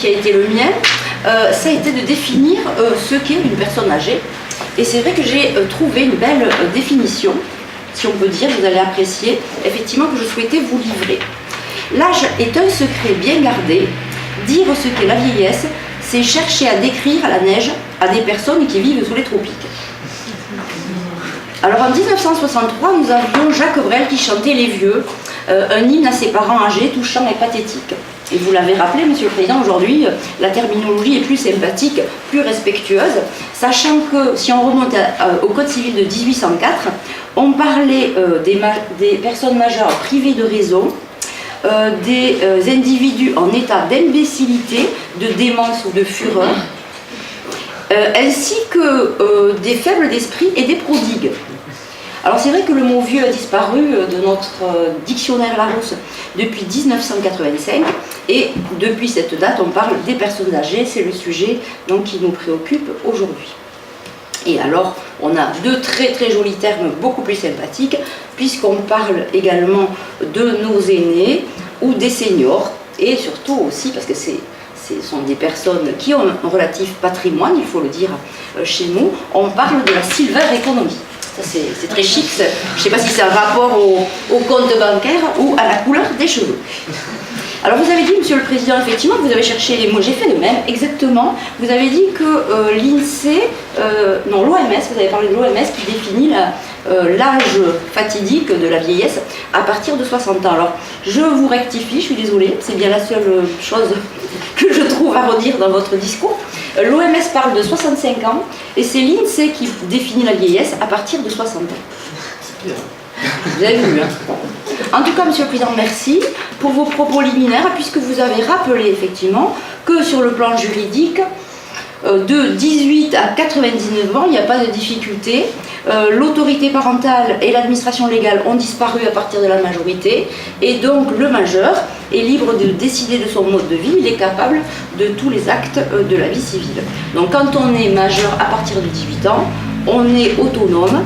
qui a été le mien, ça a été de définir ce qu'est une personne âgée. Et c'est vrai que j'ai trouvé une belle définition, si on peut dire, vous allez apprécier, effectivement, que je souhaitais vous livrer. L'âge est un secret bien gardé. Dire ce qu'est la vieillesse, c'est chercher à décrire la neige à des personnes qui vivent sous les tropiques. Alors en 1963, nous avions Jacques Brel qui chantait Les Vieux, un hymne à ses parents âgés, touchant et pathétique. Et vous l'avez rappelé, Monsieur le Président, aujourd'hui, la terminologie est plus sympathique, plus respectueuse, sachant que si on remonte au Code civil de 1804, on parlait des personnes majeures privées de raison, des individus en état d'imbécilité, de démence ou de fureur, ainsi que des faibles d'esprit et des prodigues. Alors c'est vrai que le mot vieux a disparu de notre dictionnaire Larousse depuis 1985 et depuis cette date on parle des personnes âgées, c'est le sujet donc, qui nous préoccupe aujourd'hui. Et alors on a deux très très jolis termes beaucoup plus sympathiques puisqu'on parle également de nos aînés ou des seniors et surtout aussi parce que ce sont des personnes qui ont un relatif patrimoine, il faut le dire chez nous, on parle de la silver economy. Ça c'est très chic, je ne sais pas si c'est un rapport au compte bancaire ou à la couleur des cheveux. Alors vous avez dit, Monsieur le Président, effectivement, que vous avez cherché les mots, j'ai fait de même, exactement. Vous avez dit que l'INSEE, non l'OMS, vous avez parlé de l'OMS qui définit l'âge fatidique de la vieillesse à partir de 60 ans. Alors je vous rectifie, je suis désolée, c'est bien la seule chose que je trouve à redire dans votre discours. L'OMS parle de 65 ans et c'est l'INSEE qui définit la vieillesse à partir de 60 ans. C'est bien. Vous avez vu, hein. En tout cas, Monsieur le Président, merci pour vos propos liminaires, puisque vous avez rappelé effectivement que sur le plan juridique, de 18 à 99 ans, il n'y a pas de difficulté. L'autorité parentale et l'administration légale ont disparu à partir de la majorité, et donc le majeur est libre de décider de son mode de vie, il est capable de tous les actes de la vie civile. Donc quand on est majeur à partir de 18 ans, on est autonome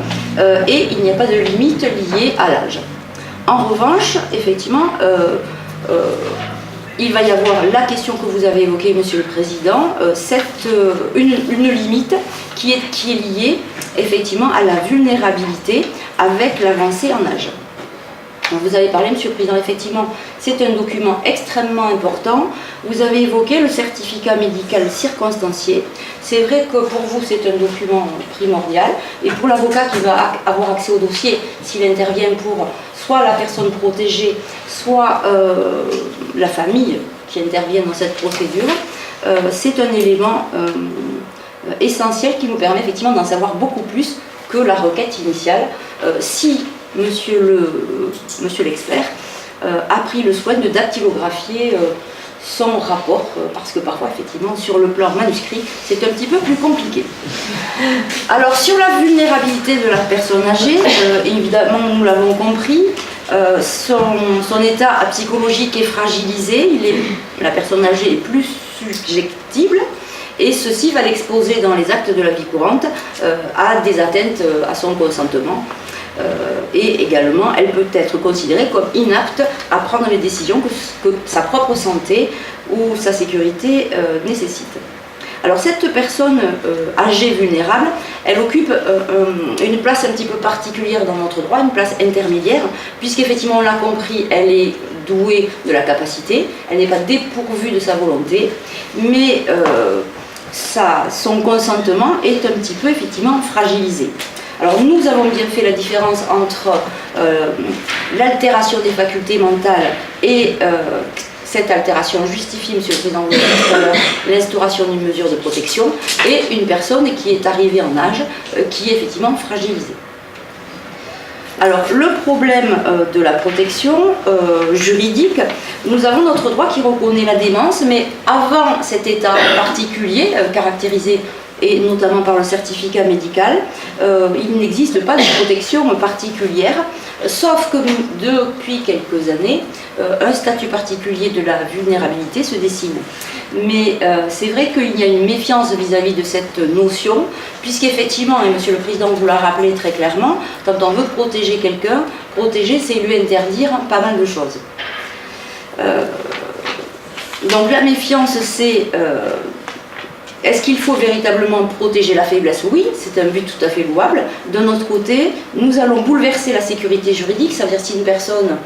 et il n'y a pas de limite liée à l'âge. En revanche, effectivement, il va y avoir la question que vous avez évoquée, Monsieur le Président, une limite qui est liée effectivement à la vulnérabilité avec l'avancée en âge. Donc vous avez parlé, Monsieur le Président, effectivement, c'est un document extrêmement important. Vous avez évoqué le certificat médical circonstancié. C'est vrai que pour vous, c'est un document primordial. Et pour l'avocat qui va avoir accès au dossier, s'il intervient pour soit la personne protégée, soit la famille qui intervient dans cette procédure, c'est un élément essentiel qui nous permet effectivement d'en savoir beaucoup plus que la requête initiale. Si Monsieur l'expert a pris le soin de dactylographier son rapport, parce que parfois, effectivement, sur le plan manuscrit, c'est un petit peu plus compliqué. Alors, sur la vulnérabilité de la personne âgée, évidemment, nous l'avons compris, son état psychologique est fragilisé, la personne âgée est plus susceptible, et ceci va l'exposer dans les actes de la vie courante à des atteintes à son consentement. Et également, elle peut être considérée comme inapte à prendre les décisions que sa propre santé ou sa sécurité nécessite. Alors cette personne âgée vulnérable, elle occupe une place un petit peu particulière dans notre droit, une place intermédiaire, puisqu'effectivement on l'a compris, elle est douée de la capacité, elle n'est pas dépourvue de sa volonté, mais son consentement est un petit peu effectivement fragilisé. Alors nous avons bien fait la différence entre l'altération des facultés mentales et cette altération justifie, Monsieur le Président, l'instauration d'une mesure de protection et une personne qui est arrivée en âge qui est effectivement fragilisée. Alors le problème de la protection juridique, nous avons notre droit qui reconnaît la démence, mais avant cet état particulier caractérisé et notamment par le certificat médical, il n'existe pas de protection particulière, sauf que depuis quelques années, un statut particulier de la vulnérabilité se dessine. Mais c'est vrai qu'il y a une méfiance vis-à-vis de cette notion, puisqu'effectivement, et Monsieur le Président vous l'a rappelé très clairement, quand on veut protéger quelqu'un, protéger c'est lui interdire pas mal de choses. Donc la méfiance, c'est est-ce qu'il faut véritablement protéger la faiblesse? Oui, c'est un but tout à fait louable. D'un autre côté, nous allons bouleverser la sécurité juridique, ça veut dire si une personne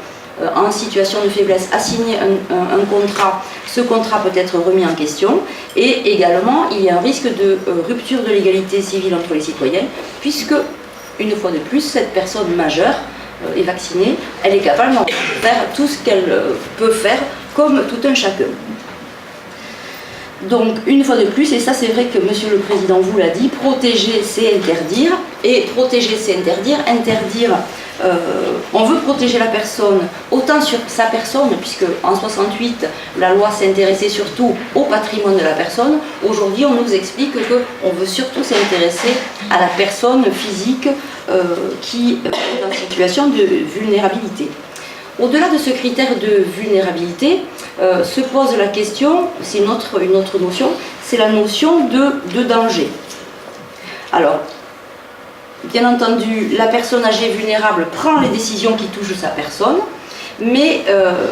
en situation de faiblesse a signé un contrat, ce contrat peut être remis en question, et également il y a un risque de rupture de l'égalité civile entre les citoyens, puisque, une fois de plus, cette personne majeure est vaccinée, elle est capable de faire tout ce qu'elle peut faire comme tout un chacun. Donc, une fois de plus, et ça c'est vrai que Monsieur le Président vous l'a dit, protéger c'est interdire, et protéger c'est interdire, on veut protéger la personne autant sur sa personne, puisque en 68 la loi s'intéressait surtout au patrimoine de la personne. Aujourd'hui on nous explique qu'on veut surtout s'intéresser à la personne physique qui est en situation de vulnérabilité. Au-delà de ce critère de vulnérabilité, se pose la question, c'est une autre notion, c'est la notion de danger. Alors, bien entendu, la personne âgée vulnérable prend les décisions qui touchent sa personne, mais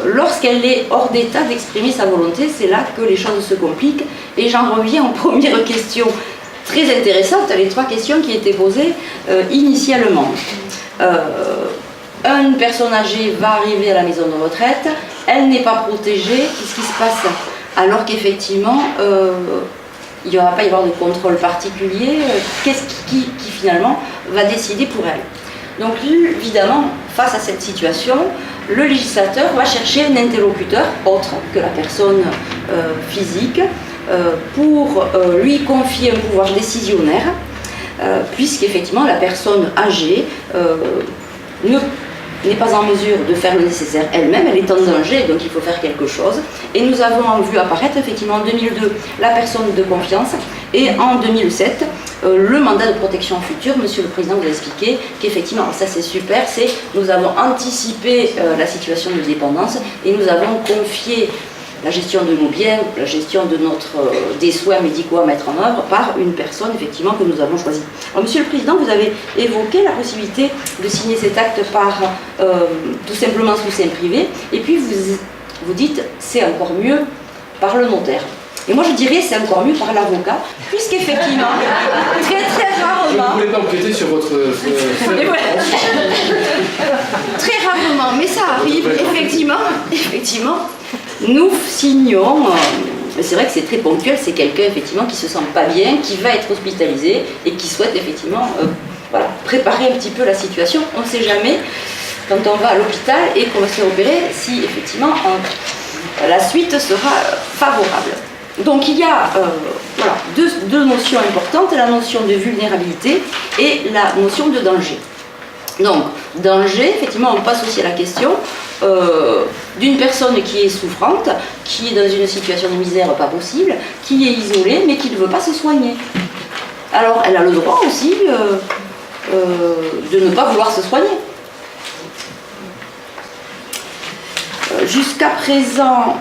lorsqu'elle est hors d'état d'exprimer sa volonté, c'est là que les choses se compliquent. Et j'en reviens aux premières questions très intéressantes, les 3 questions qui étaient posées initialement. Une personne âgée va arriver à la maison de retraite, elle n'est pas protégée, qu'est-ce qui se passe? Alors qu'effectivement, il ne va pas y avoir de contrôle particulier, qu'est-ce qui finalement va décider pour elle? Donc évidemment, face à cette situation, le législateur va chercher un interlocuteur autre que la personne physique pour lui confier un pouvoir décisionnaire, puisqu'effectivement la personne âgée n'est pas en mesure de faire le nécessaire elle-même, elle est en danger, donc il faut faire quelque chose. Et nous avons vu apparaître effectivement en 2002 la personne de confiance, et en 2007 le mandat de protection future. Monsieur le Président vous a expliqué qu'effectivement, ça c'est super, c'est nous avons anticipé la situation de dépendance et nous avons confié la gestion de nos biens, la gestion de des soins médicaux à mettre en œuvre par une personne effectivement que nous avons choisie. Alors Monsieur le Président, vous avez évoqué la possibilité de signer cet acte par tout simplement sous seing privé, et puis vous dites c'est encore mieux par le notaire. Et moi je dirais c'est encore mieux par l'avocat, puisqu'effectivement, très rarement... Je ne voulais pas empiéter sur votre... Très rarement, mais ça arrive, effectivement, nous signons, c'est vrai que c'est très ponctuel, c'est quelqu'un effectivement qui se sent pas bien, qui va être hospitalisé et qui souhaite effectivement préparer un petit peu la situation. On ne sait jamais quand on va à l'hôpital et qu'on va se faire opérer si effectivement la suite sera favorable. Donc il y a deux notions importantes, la notion de vulnérabilité et la notion de danger. Donc, danger, effectivement, on passe aussi à la question d'une personne qui est souffrante, qui est dans une situation de misère pas possible, qui est isolée, mais qui ne veut pas se soigner. Alors, elle a le droit aussi de ne pas vouloir se soigner. Jusqu'à présent,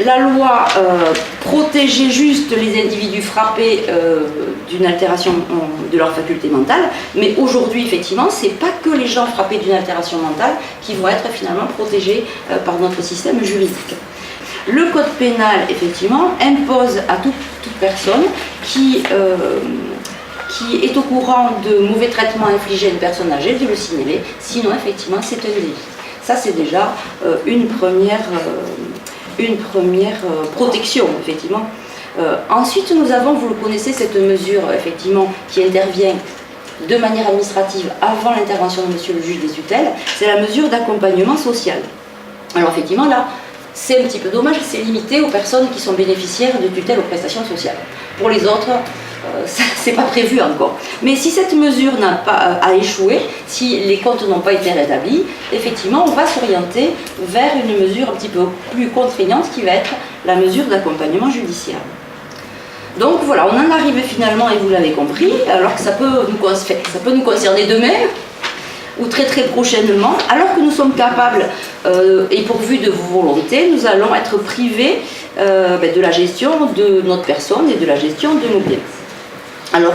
la loi protégeait juste les individus frappés d'une altération de leur faculté mentale, mais aujourd'hui, effectivement, ce n'est pas que les gens frappés d'une altération mentale qui vont être finalement protégés par notre système juridique. Le code pénal, effectivement, impose à toute personne qui est au courant de mauvais traitements infligés à une personne âgée de le signaler, sinon, effectivement, c'est un délit. Ça, c'est déjà une première protection, effectivement. Ensuite, nous avons, vous le connaissez, cette mesure, effectivement, qui intervient de manière administrative avant l'intervention de monsieur le juge des tutelles, c'est la mesure d'accompagnement social. Alors, effectivement, là, c'est un petit peu dommage, c'est limité aux personnes qui sont bénéficiaires de tutelle aux prestations sociales. Pour les autres, c'est pas prévu encore. Mais si cette mesure a échoué, si les comptes n'ont pas été rétablis, effectivement, on va s'orienter vers une mesure un petit peu plus contraignante qui va être la mesure d'accompagnement judiciaire. Donc voilà, on en arrive finalement, et vous l'avez compris, alors que ça peut nous concerner demain, ou très prochainement, alors que nous sommes capables, et pourvu de vos volontés, nous allons être privés de la gestion de notre personne et de la gestion de nos biens. Alors,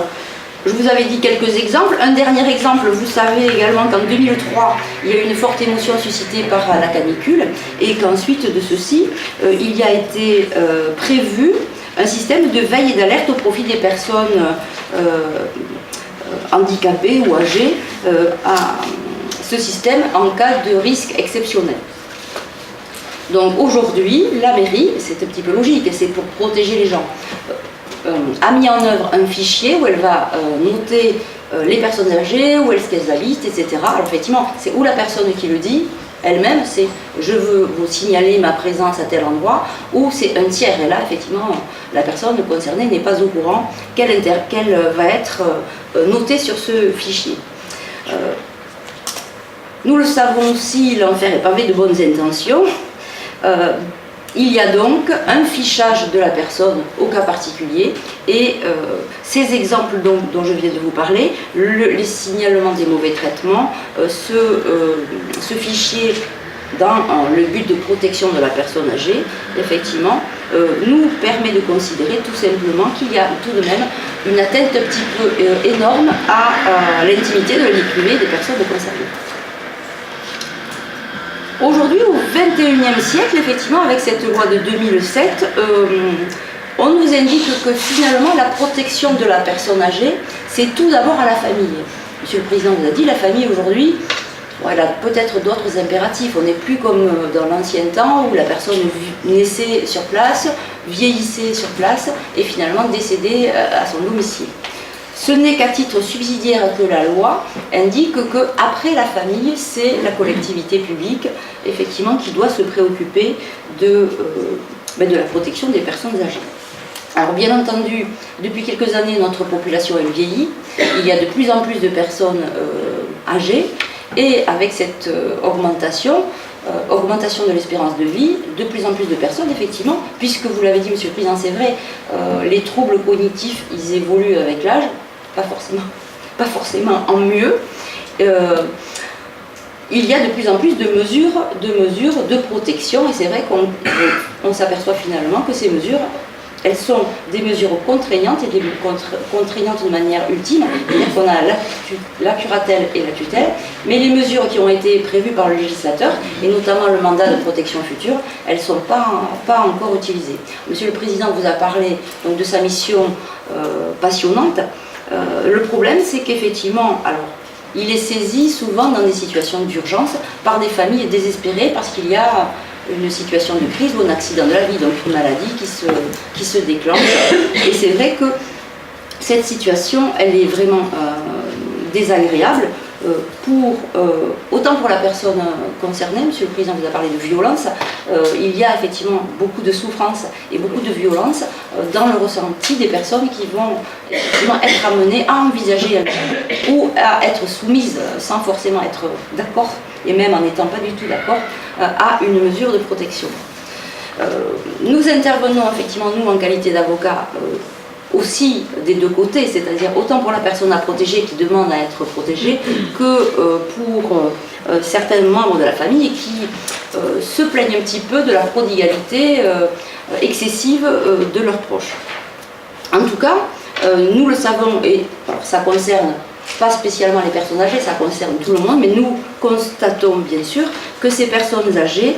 Je vous avais dit quelques exemples. Un dernier exemple, vous savez également qu'en 2003, il y a eu une forte émotion suscitée par la canicule et qu'ensuite de ceci, il y a été prévu un système de veille et d'alerte au profit des personnes handicapées ou âgées, à ce système en cas de risque exceptionnel. Donc aujourd'hui, la mairie, c'est un petit peu logique, c'est pour protéger les gens, a mis en œuvre un fichier où elle va noter les personnes âgées, où est-ce qu'elles habitent, etc. Alors effectivement, c'est où la personne qui le dit, elle-même, c'est je veux vous signaler ma présence à tel endroit, ou c'est un tiers. Et là, effectivement, la personne concernée n'est pas au courant qu'elle va être notée sur ce fichier. Nous le savons aussi, l'enfer est pavé de bonnes intentions. Il y a donc un fichage de la personne au cas particulier et ces exemples dont je viens de vous parler, les signalements des mauvais traitements, ce fichier dans le but de protection de la personne âgée, effectivement, nous permet de considérer tout simplement qu'il y a tout de même une atteinte un petit peu énorme à l'intimité de la vie privée des personnes concernées. Aujourd'hui, au XXIe siècle, effectivement, avec cette loi de 2007, on nous indique que finalement la protection de la personne âgée, c'est tout d'abord à la famille. Monsieur le Président vous a dit, la famille aujourd'hui, elle a peut-être d'autres impératifs. On n'est plus comme dans l'ancien temps où la personne naissait sur place, vieillissait sur place et finalement décédait à son domicile. Ce n'est qu'à titre subsidiaire que la loi indique qu'après la famille, c'est la collectivité publique, effectivement, qui doit se préoccuper de la protection des personnes âgées. Alors bien entendu, depuis quelques années, notre population elle vieillit, il y a de plus en plus de personnes âgées, et avec cette augmentation de l'espérance de vie, de plus en plus de personnes, effectivement, puisque vous l'avez dit, Monsieur le Président, c'est vrai, les troubles cognitifs, ils évoluent avec l'âge, pas forcément en mieux. Il y a de plus en plus de mesures de protection, et c'est vrai qu'on s'aperçoit finalement que ces mesures, elles sont des mesures contraignantes et contraignantes de manière ultime, c'est-à-dire qu'on a la curatelle et la tutelle, mais les mesures qui ont été prévues par le législateur, et notamment le mandat de protection future, elles ne sont pas encore utilisées. Monsieur le Président vous a parlé donc, de sa mission passionnante. Le problème, c'est qu'effectivement, alors, il est saisi souvent dans des situations d'urgence par des familles désespérées parce qu'il y a une situation de crise ou un accident de la vie, donc une maladie qui se déclenche. Et c'est vrai que cette situation, elle est vraiment désagréable autant pour la personne concernée. Monsieur le Président vous a parlé de violence, il y a effectivement beaucoup de souffrance et beaucoup de violence dans le ressenti des personnes qui vont effectivement être amenées à envisager ou à être soumises sans forcément être d'accord et même en n'étant pas du tout d'accord à une mesure de protection. Nous intervenons effectivement, nous, en qualité d'avocat, aussi des deux côtés, c'est-à-dire autant pour la personne à protéger qui demande à être protégée que pour certains membres de la famille qui se plaignent un petit peu de la prodigalité excessive de leurs proches. En tout cas, nous le savons, et alors, ça concerne pas spécialement les personnes âgées, ça concerne tout le monde, mais nous constatons bien sûr que ces personnes âgées,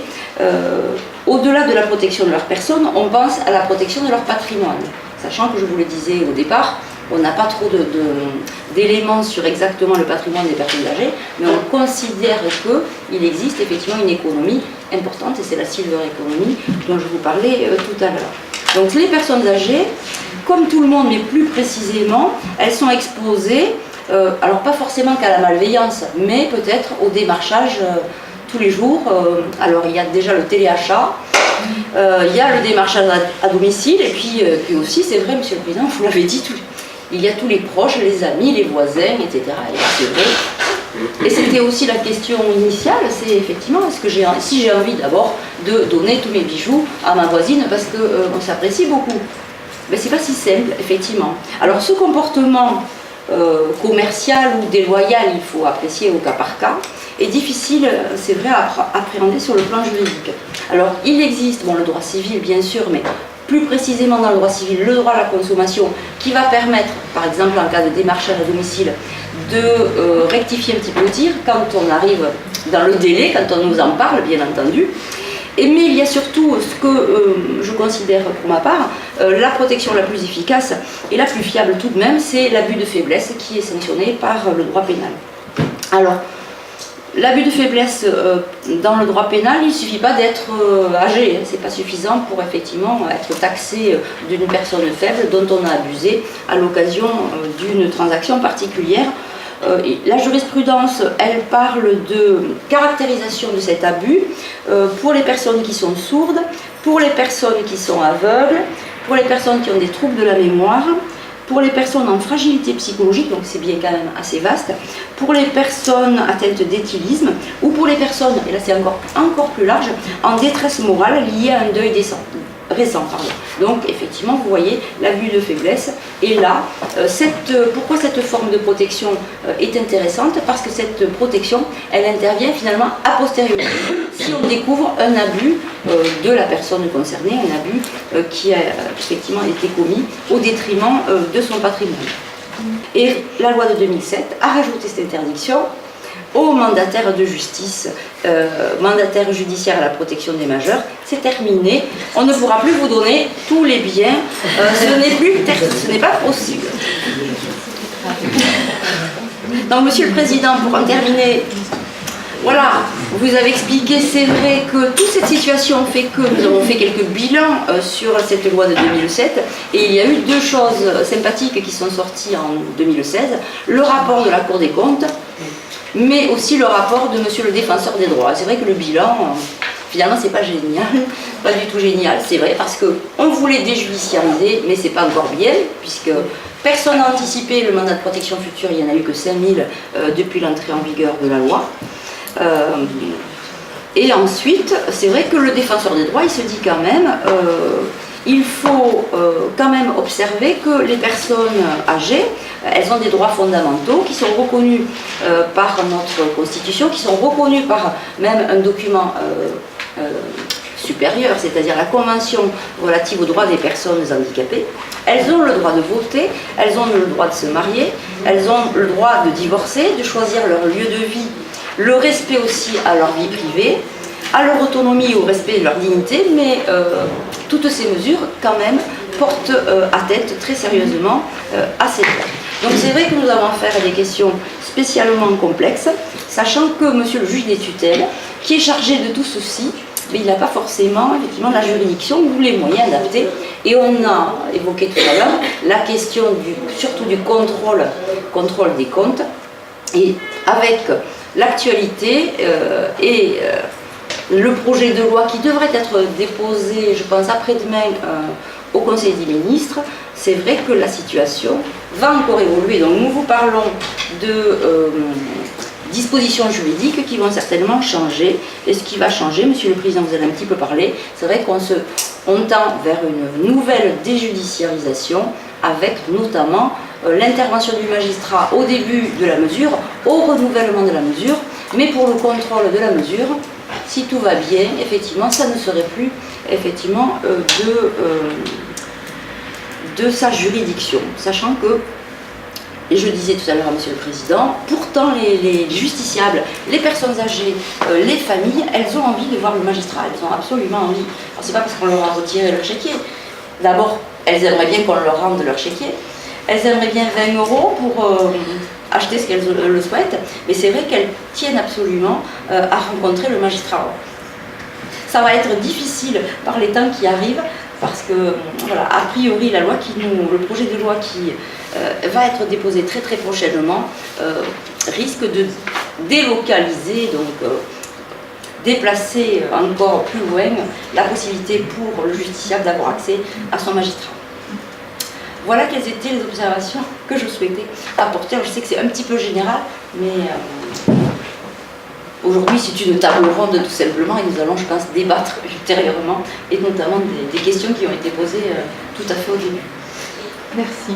au-delà de la protection de leur personne, on pense à la protection de leur patrimoine. Sachant que je vous le disais au départ, on n'a pas trop d'éléments sur exactement le patrimoine des personnes âgées, mais on considère qu'il existe effectivement une économie importante, et c'est la silver economy dont je vous parlais tout à l'heure. Donc les personnes âgées, comme tout le monde, mais plus précisément, elles sont exposées, alors pas forcément qu'à la malveillance, mais peut-être au démarchage tous les jours. Alors il y a déjà le téléachat, il y a le démarchage à domicile, et puis aussi, c'est vrai, Monsieur le Président, vous l'avez dit, il y a tous les proches, les amis, les voisins, etc. Et c'est vrai. Et c'était aussi la question initiale, c'est effectivement, si j'ai envie d'abord de donner tous mes bijoux à ma voisine parce qu'on s'apprécie beaucoup. Mais c'est pas si simple, effectivement. Alors ce comportement commercial ou déloyal, il faut apprécier au cas par cas, est difficile, c'est vrai, à appréhender sur le plan juridique. Alors il existe, le droit civil bien sûr, mais plus précisément dans le droit civil, le droit à la consommation, qui va permettre, par exemple en cas de démarchage à domicile, de rectifier un petit peu le tir quand on arrive dans le délai, quand on nous en parle, bien entendu. Mais il y a surtout ce que je considère pour ma part la protection la plus efficace et la plus fiable tout de même, c'est l'abus de faiblesse qui est sanctionné par le droit pénal. Alors, l'abus de faiblesse dans le droit pénal, il ne suffit pas d'être âgé, c'est pas suffisant pour effectivement être taxé d'une personne faible dont on a abusé à l'occasion d'une transaction particulière. La jurisprudence, elle parle de caractérisation de cet abus pour les personnes qui sont sourdes, pour les personnes qui sont aveugles, pour les personnes qui ont des troubles de la mémoire, pour les personnes en fragilité psychologique, donc c'est bien quand même assez vaste, pour les personnes atteintes d'éthylisme, ou pour les personnes, et là c'est encore plus large, en détresse morale liée à un deuil récent. Donc effectivement, vous voyez, l'abus de faiblesse. Et là, pourquoi cette forme de protection est intéressante? Parce que cette protection, elle intervient finalement a posteriori. Si on découvre un abus de la personne concernée, un abus qui a effectivement été commis au détriment de son patrimoine. Et la loi de 2007 a rajouté cette interdiction aux mandataires de justice, mandataires judiciaires à la protection des majeurs. C'est terminé, on ne pourra plus vous donner tous les biens, ce n'est pas possible. Donc Monsieur le Président, pour en terminer, voilà, vous avez expliqué, c'est vrai que toute cette situation fait que nous avons fait quelques bilans sur cette loi de 2007 et il y a eu deux choses sympathiques qui sont sorties en 2016, le rapport de la Cour des comptes, mais aussi le rapport de Monsieur le Défenseur des droits. C'est vrai que le bilan, finalement, c'est pas génial, pas du tout génial, c'est vrai, parce qu'on voulait déjudiciariser, mais c'est pas encore bien, puisque personne n'a anticipé le mandat de protection future, il n'y en a eu que 5000 depuis l'entrée en vigueur de la loi. Et ensuite, c'est vrai que le Défenseur des droits, il se dit quand même, il faut quand même observer que les personnes âgées, elles ont des droits fondamentaux qui sont reconnus par notre Constitution, qui sont reconnus par même un document supérieur, c'est-à-dire la Convention relative aux droits des personnes handicapées. Elles ont le droit de voter, elles ont le droit de se marier, elles ont le droit de divorcer, de choisir leur lieu de vie, le respect aussi à leur vie privée, à leur autonomie, au respect de leur dignité, mais toutes ces mesures, quand même, portent atteinte très sérieusement à ces droits. Donc c'est vrai que nous avons affaire à des questions spécialement complexes, sachant que Monsieur le juge des tutelles, qui est chargé de tout ceci, mais il n'a pas forcément effectivement la juridiction ou les moyens adaptés. Et on a évoqué tout à l'heure la question surtout du contrôle des comptes, et avec l'actualité et le projet de loi qui devrait être déposé, je pense, après-demain au Conseil des ministres, c'est vrai que la situation va encore évoluer. Donc nous vous parlons de dispositions juridiques qui vont certainement changer. Et ce qui va changer, Monsieur le Président, vous avez un petit peu parlé, c'est vrai qu'on tend vers une nouvelle déjudiciarisation avec notamment l'intervention du magistrat au début de la mesure, au renouvellement de la mesure, mais pour le contrôle de la mesure, si tout va bien, effectivement, ça ne serait plus effectivement de sa juridiction, sachant que, et je disais tout à l'heure à Monsieur le Président, pourtant les justiciables, les personnes âgées, les familles, elles ont envie de voir le magistrat, elles ont absolument envie. Alors c'est pas parce qu'on leur a retiré leur chéquier. D'abord, elles aimeraient bien qu'on leur rende leur chéquier. Elles aimeraient bien 20 € pour acheter ce qu'elles le souhaitent, mais c'est vrai qu'elles tiennent absolument à rencontrer le magistrat. Ça va être difficile par les temps qui arrivent, parce que, voilà, a priori, le projet de loi qui va être déposé très très prochainement risque de délocaliser, donc déplacer encore plus loin la possibilité pour le justiciable d'avoir accès à son magistrat. Voilà quelles étaient les observations que je souhaitais apporter. Alors, je sais que c'est un petit peu général, mais aujourd'hui c'est une table ronde tout simplement et nous allons, je pense, débattre ultérieurement et notamment des questions qui ont été posées tout à fait au début. Merci.